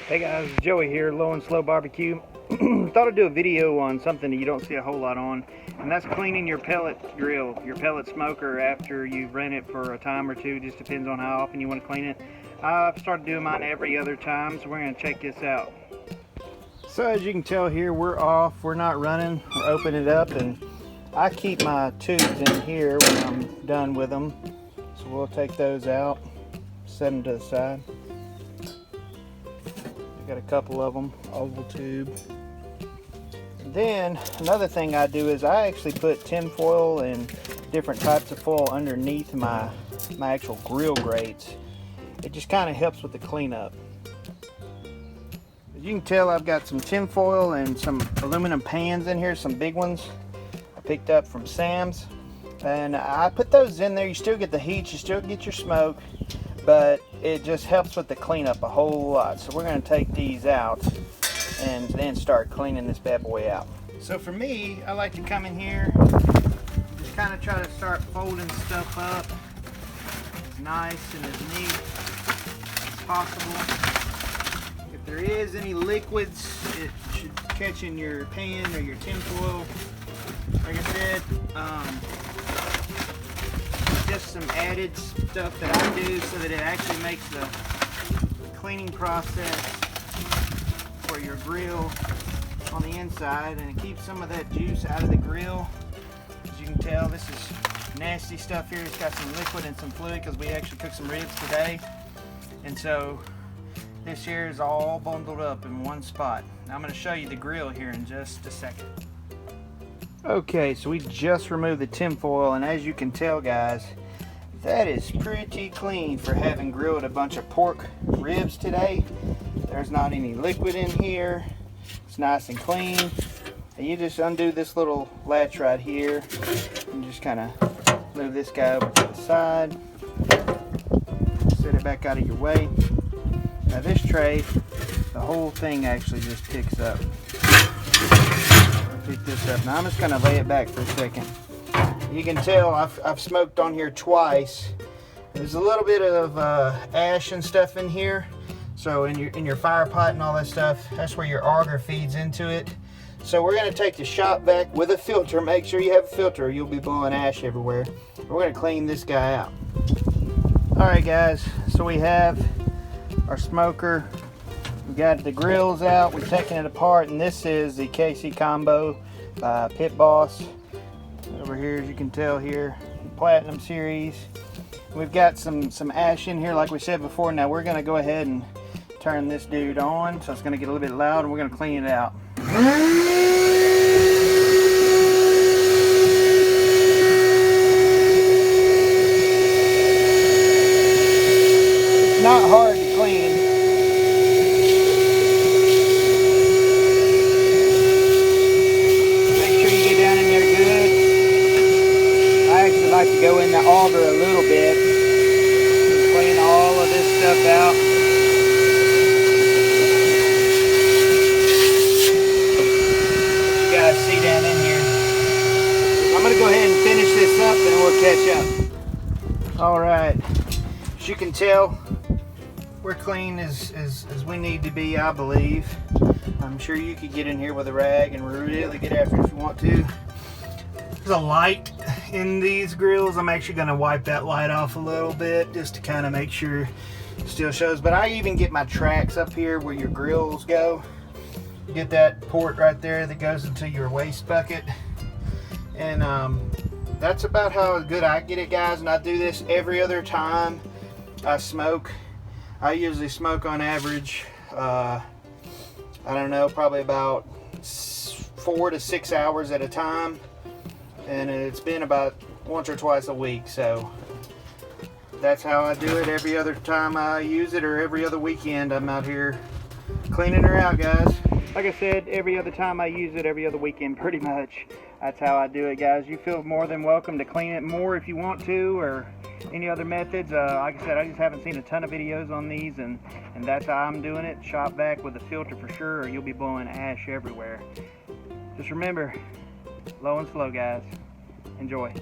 Hey guys, Joey here, Low and Slow Barbecue. Thought I'd do a video on something that you don't see a whole lot on, and that's cleaning your pellet grill, your pellet smoker after you've ran it for a time or two. Just depends on how often you want to clean it. I've started doing mine every other time, so we're going to check this out. So as you can tell here, we're off, we're not running. We'll open it up, and I keep my tubes in here when I'm done with them. So we'll take those out, set them to the side. Got a couple of them, oval tube. Then another thing I do is I actually put tin foil and different types of foil underneath my actual grill grates. It just kind of helps with the cleanup. As you can tell, I've got some tin foil and some aluminum pans in here, some big ones I picked up from Sam's, and I put those in there. You still get the heat, you still get your smoke, but it just helps with the cleanup a whole lot. So we're going to take these out and then start cleaning this bad boy out. So for me, I like to come in here, just kind of try to start folding stuff up as nice and as neat as possible. If there is any liquids, it should catch in your pan or your tin foil. Like I said, just some added stuff that I do so that it actually makes the cleaning process for your grill on the inside, and it keeps some of that juice out of the grill. As you can tell, this is nasty stuff here. It's got some liquid and some fluid because we actually cooked some ribs today, and so this here is all bundled up in one spot. Now I'm going to show you the grill here in just a second. Okay, so we just removed the tin foil, and as you can tell, guys, that is pretty clean for having grilled a bunch of pork ribs today. There's not any liquid in here. It's nice and clean. And you just undo this little latch right here and just kind of move this guy over to the side. Set it back out of your way. Now this tray, the whole thing actually just picks up. Pick this up. Now I'm just going to lay it back for a second. You can tell I've smoked on here twice. There's a little bit of ash and stuff in here. So in your fire pot and all that stuff, that's where your auger feeds into it. So we're going to take the Shop Vac with a filter. Make sure you have a filter or you'll be blowing ash everywhere. We're going to clean this guy out. Alright guys, so we have our smoker. We got the grills out, we're taking it apart, and this is the KC Combo by Pit Boss. Over here, as you can tell here, Platinum Series. We've got some ash in here like we said before. Now we're going to go ahead and turn this dude on, so it's going to get a little bit loud, and we're going to clean it out. It's not hard to clean. I like to go in the auger a little bit and clean all of this stuff out. You guys see down in here. I'm going to go ahead and finish this up and we'll catch up. Alright, as you can tell, we're clean as we need to be, I believe. I'm sure you could get in here with a rag and really get after it if you want to. There's a light in these grills. I'm actually going to wipe that light off a little bit just to kind of make sure it still shows. But I even get my tracks up here where your grills go. You get that port right there that goes into your waste bucket. And that's about how good I get it, guys. And I do this every other time I smoke. I usually smoke on average, I don't know, probably about 4 to 6 hours at a time. And it's been about once or twice a week, so that's how I do it every other time I use it, or every other weekend I'm out here cleaning her out, guys. Like I said, every other time I use it, every other weekend pretty much. That's how I do it, guys. You feel more than welcome to clean it more if you want to, or any other methods. Like I said, I just haven't seen a ton of videos on these, and that's how I'm doing it. Shop Vac with a filter for sure, or you'll be blowing ash everywhere. Just remember, low and slow, guys. Enjoy.